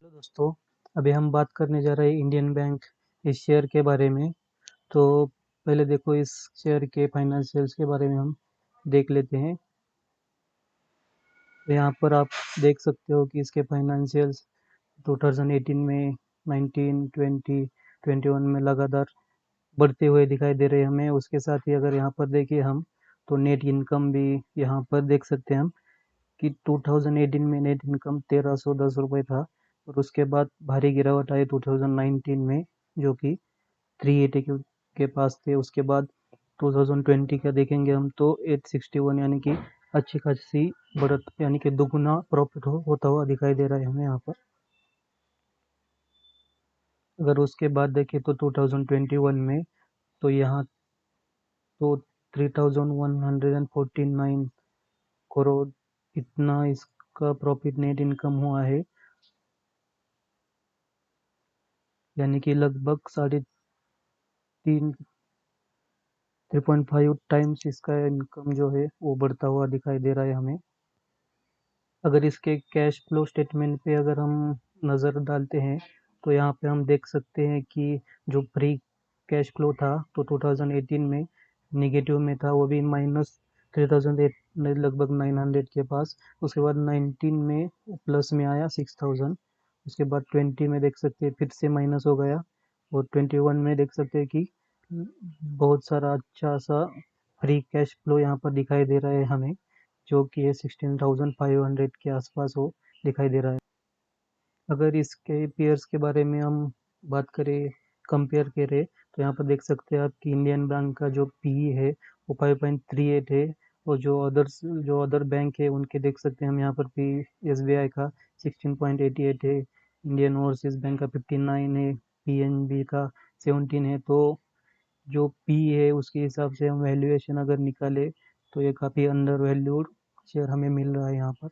Hello दोस्तों। अभी हम बात करने जा रहे हैं इंडियन बैंक इस शेयर के बारे में। तो पहले देखो, इस शेयर के फाइनेंशियल्स के बारे में हम देख लेते हैं। तो यहाँ पर आप देख सकते हो कि इसके फाइनेंशियल्स 2018 में 19, 20, 21 में लगातार बढ़ते हुए दिखाई दे रहे हैं हमें। उसके साथ ही अगर यहाँ पर देखिए हम, तो नेट इनकम भी यहाँ पर देख सकते हैं हम कि 2018 में नेट इनकम 1310 रुपये था, और उसके बाद भारी गिरावट आई 2019 में, जो कि 380 के पास थे। उसके बाद 2020 का देखेंगे हम तो 861, यानी कि अच्छी खासी बढ़त, यानी कि दुगुना प्रॉफिट होता हुआ दिखाई दे रहा है हमें यहाँ पर। अगर उसके बाद देखें तो 2021 में, तो यहाँ तो 3149 करोड़ इतना इसका प्रॉफिट नेट इनकम हुआ है, यानी कि लगभग 3.5 टाइम्स इसका इनकम जो है वो बढ़ता हुआ दिखाई दे रहा है हमें। अगर इसके कैश फ्लो स्टेटमेंट पे अगर हम नज़र डालते हैं, तो यहाँ पे हम देख सकते हैं कि जो फ्री कैश फ्लो था तो 2018 में निगेटिव में था, वो भी -3008, लगभग 900 के पास। उसके बाद 19 में प्लस में आया 6000। उसके बाद 20 में देख सकते हैं फिर से माइनस हो गया, और 21 में देख सकते हैं कि बहुत सारा अच्छा सा फ्री कैश फ्लो यहाँ पर दिखाई दे रहा है हमें, जो कि है 16,500 के आसपास वो दिखाई दे रहा है। अगर इसके पेयर्स के बारे में हम बात करें, कंपेयर करें, तो यहाँ पर देख सकते हैं आप कि इंडियन बैंक का जो पी है वो 5.38 है, और जो अदर बैंक है उनके देख सकते हैं हम यहाँ पर पी, एसबीआई का 16.88 है, इंडियन ओवरसीज बैंक का 59 है, पीएनबी का 17 है। तो जो पी है उसके हिसाब से हम वैल्यूएशन अगर निकाले, तो ये काफ़ी अंडर वैल्यूड शेयर हमें मिल रहा है यहाँ पर।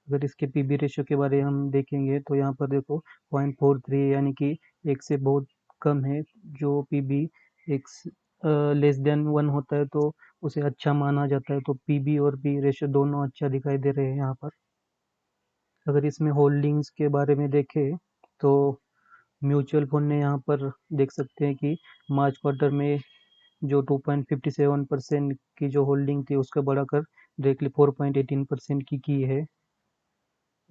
अगर इसके पीबी रेशियो के बारे में हम देखेंगे, तो यहाँ पर देखो 0.43, यानी कि एक से बहुत कम है। जो पीबी एक लेस देन 1 होता है तो उसे अच्छा माना जाता है, तो पीबी और पी रेशियो दोनों अच्छा दिखाई दे रहे हैं यहाँ पर। अगर इसमें होल्डिंग्स के बारे में देखें, तो म्यूचुअल फंड ने यहाँ पर देख सकते हैं कि मार्च क्वार्टर में जो 2.57% की जो होल्डिंग थी उसको बढ़ाकर डायरेक्टली 4.18% की है।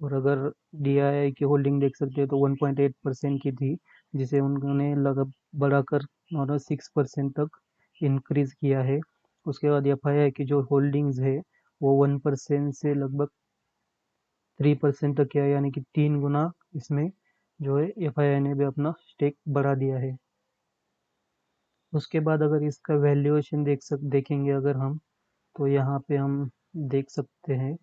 और अगर डीआईआई की होल्डिंग देख सकते हैं तो 1.8% की थी, जिसे उन्होंने लगभग बढ़ाकर और 6% तक इंक्रीज किया है। उसके बाद एफआईआई की जो होल्डिंग्स है वो 1% से लगभग 3% तक किया है, यानी कि 3 गुना इसमें जो है एफआईआई ने भी अपना स्टेक बढ़ा दिया है। उसके बाद अगर इसका वैल्यूएशन देखेंगे अगर हम, तो यहाँ पे हम देख सकते हैं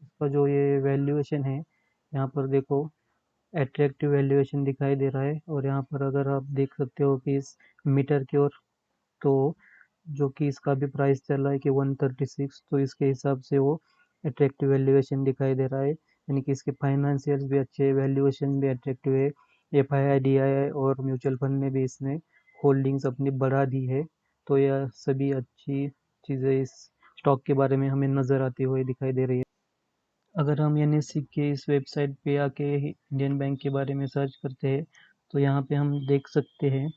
इसका जो ये वैल्यूएशन है, यहाँ पर देखो एट्रैक्टिव वैल्यूएशन दिखाई दे रहा है। और यहाँ पर अगर आप देख सकते हो कि इस मीटर की ओर, तो जो कि इसका भी प्राइस चल रहा है कि 136, तो इसके हिसाब से वो एट्रैक्टिव वैल्यूएशन दिखाई दे रहा है, यानी कि इसके फाइनेंशियल्स भी अच्छे है, वैल्यूएशन भी एट्रैक्टिव है। एफआईआई, डीआईआई और म्यूचुअल फंड ने भी इसमें होल्डिंग्स अपनी बढ़ा दी है। तो यह सभी अच्छी चीज़ें इस स्टॉक के बारे में हमें नज़र आती हुई दिखाई दे रही है। अगर हम एनएससी के इस वेबसाइट पे आके इंडियन बैंक के बारे में सर्च करते हैं, तो यहाँ पे हम देख सकते हैं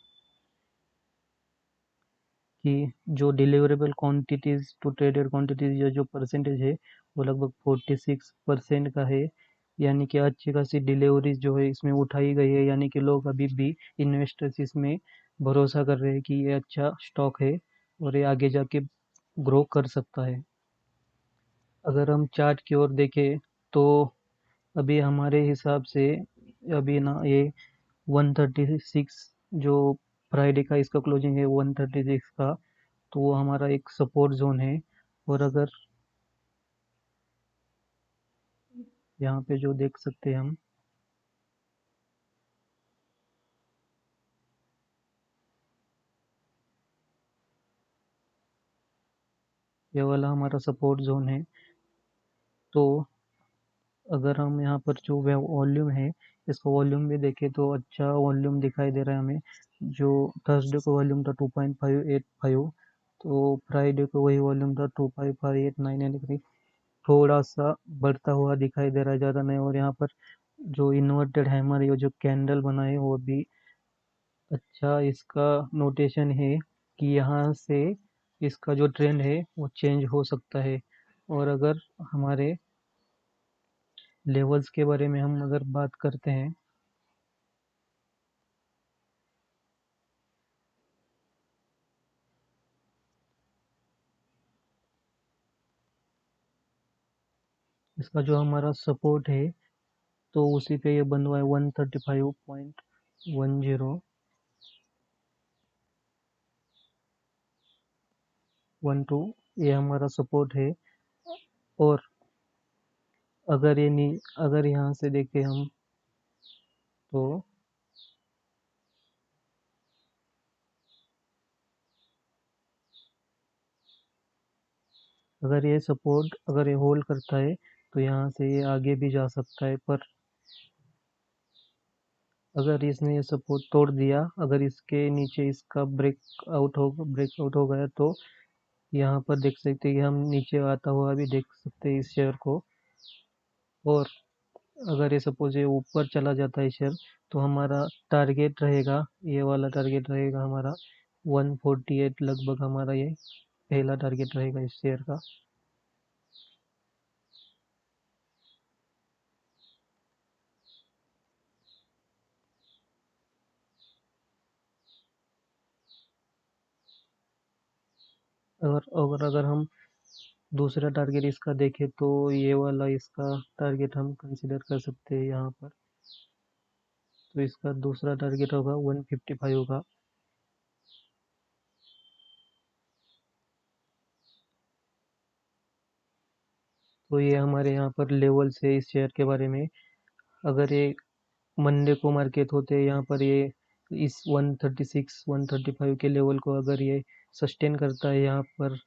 कि जो deliverable quantities to traded quantities या जो परसेंटेज है वो लगभग 46% का है, यानी कि अच्छी खासी डिलीवरीज जो है इसमें उठाई गई है, यानी कि लोग अभी भी इन्वेस्टर्स इसमें भरोसा कर रहे हैं कि ये अच्छा स्टॉक है और ये आगे जाके ग्रो कर सकता है। अगर हम चार्ट की ओर देखें, तो अभी हमारे हिसाब से अभी ना ये 136, जो फ्राइडे का इसका क्लोजिंग है 136 का, तो वो हमारा एक सपोर्ट जोन है। और अगर यहाँ पे जो देख सकते हैं हम, ये वाला हमारा सपोर्ट जोन है। तो अगर हम यहाँ पर जो वॉल्यूम है, इसका वॉल्यूम भी देखें तो अच्छा वॉल्यूम दिखाई दे रहा है हमें। जो थर्सडे को वॉल्यूम था 2.585, तो फ्राइडे को वही वॉल्यूम था 2558,993, थोड़ा सा बढ़ता हुआ दिखाई दे रहा है, ज़्यादा नहीं। और यहाँ पर जो इन्वर्टेड हैमर ये जो कैंडल बना है वो भी अच्छा इसका नोटेशन है कि यहाँ से इसका जो ट्रेंड है वो चेंज हो सकता है। और अगर हमारे लेवल्स के बारे में हम अगर बात करते हैं, इसका जो हमारा सपोर्ट है तो उसी पे ये बंद हुआ है 135.10, 12 ये हमारा सपोर्ट है। और अगर अगर यहाँ से देखें हम तो अगर ये सपोर्ट अगर ये होल्ड करता है तो यहाँ से ये आगे भी जा सकता है। पर अगर इसने ये सपोर्ट तोड़ दिया, अगर इसके नीचे इसका ब्रेकआउट हो गया तो यहाँ पर देख सकते हैं कि हम नीचे आता हुआ भी देख सकते हैं इस शेयर को। और अगर ये सपोज ये ऊपर चला जाता है शेयर तो हमारा टारगेट रहेगा, ये वाला टारगेट रहेगा हमारा 148 लगभग, हमारा ये पहला टारगेट रहेगा इस शेयर का। अगर हम दूसरा टारगेट इसका देखें तो ये वाला इसका टारगेट हम कंसिडर कर सकते हैं यहाँ पर। तो इसका दूसरा टारगेट होगा 155 का। तो ये हमारे यहाँ पर लेवल से इस शेयर के बारे में। अगर ये मंडे को मार्केट होते यहाँ पर ये इस 136 135 के लेवल को अगर ये सस्टेन करता है, यहाँ पर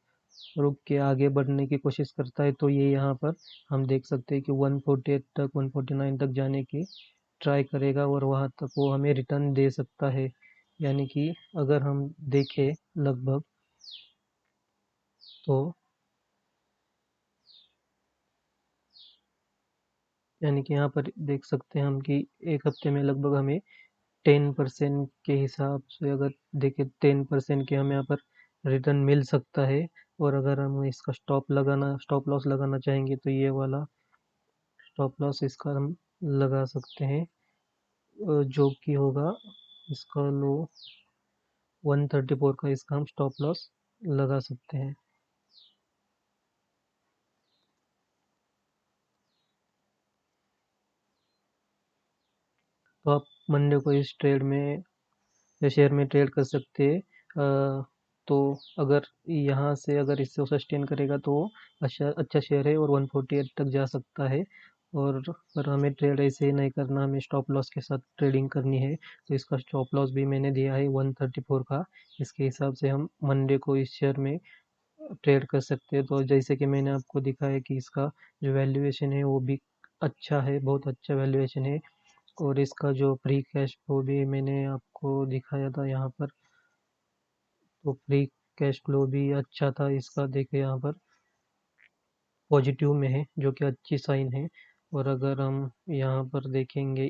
रुक के आगे बढ़ने की कोशिश करता है, तो ये यहाँ पर हम देख सकते हैं कि 148 तक 149 तक जाने की ट्राई करेगा और वहाँ तक वो हमें रिटर्न दे सकता है। यानी कि अगर हम देखें लगभग तो यानी कि यहाँ पर देख सकते हैं हम कि एक हफ्ते में लगभग हमें 10% के हिसाब से अगर देखें 10% के हमें यहाँ पर रिटर्न मिल सकता है। और अगर हम इसका स्टॉप लॉस लगाना चाहेंगे तो ये वाला स्टॉप लॉस इसका हम लगा सकते हैं, जो कि होगा इसका लो 134 का इसका हम स्टॉप लॉस लगा सकते हैं। तो आप मंडे को इस ट्रेड में या शेयर में ट्रेड कर सकते हैं। तो अगर यहाँ से अगर इससे सस्टेन करेगा तो अच्छा अच्छा शेयर है और 148 तक जा सकता है। और पर हमें ट्रेड ऐसे ही नहीं करना, हमें स्टॉप लॉस के साथ ट्रेडिंग करनी है। तो इसका स्टॉप लॉस भी मैंने दिया है 134 का। इसके हिसाब से हम मंडे को इस शेयर में ट्रेड कर सकते हैं। तो जैसे कि मैंने आपको दिखाया कि इसका जो वैल्यूएशन है वो भी अच्छा है, बहुत अच्छा वैल्यूएशन है। और इसका जो फ्री कैश फ्लो भी मैंने आपको दिखाया था यहाँ पर, तो फ्री कैश फ्लो भी अच्छा था इसका। देखिए यहाँ पर पॉजिटिव में है, जो कि अच्छी साइन है। और अगर हम यहाँ पर देखेंगे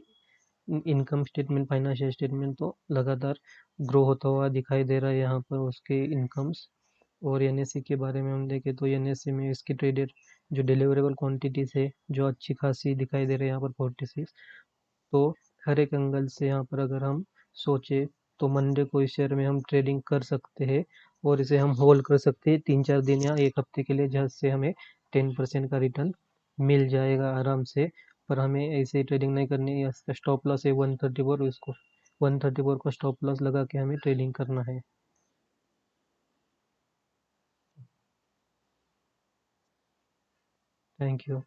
इनकम स्टेटमेंट, फाइनेंशियल स्टेटमेंट, तो लगातार ग्रो होता हुआ दिखाई दे रहा है यहाँ पर उसके इनकम्स। और एनएससी के बारे में हम देखें तो एनएससी में इसकी ट्रेडेड जो डिलीवरेबल क्वांटिटीज है जो अच्छी खासी दिखाई दे रही है यहाँ पर 46। तो हर एक एंगल से यहाँ पर अगर हम सोचे तो मंडे को इस शेयर में हम ट्रेडिंग कर सकते हैं। और इसे हम होल्ड कर सकते हैं 3-4 दिन या एक हफ्ते के लिए, जहाँ से हमें 10% का रिटर्न मिल जाएगा आराम से। पर हमें ऐसे ट्रेडिंग नहीं करनी है। इसका स्टॉप लॉस है 134, उसको 134 को स्टॉप लॉस लगा के हमें ट्रेडिंग करना है। Thank you.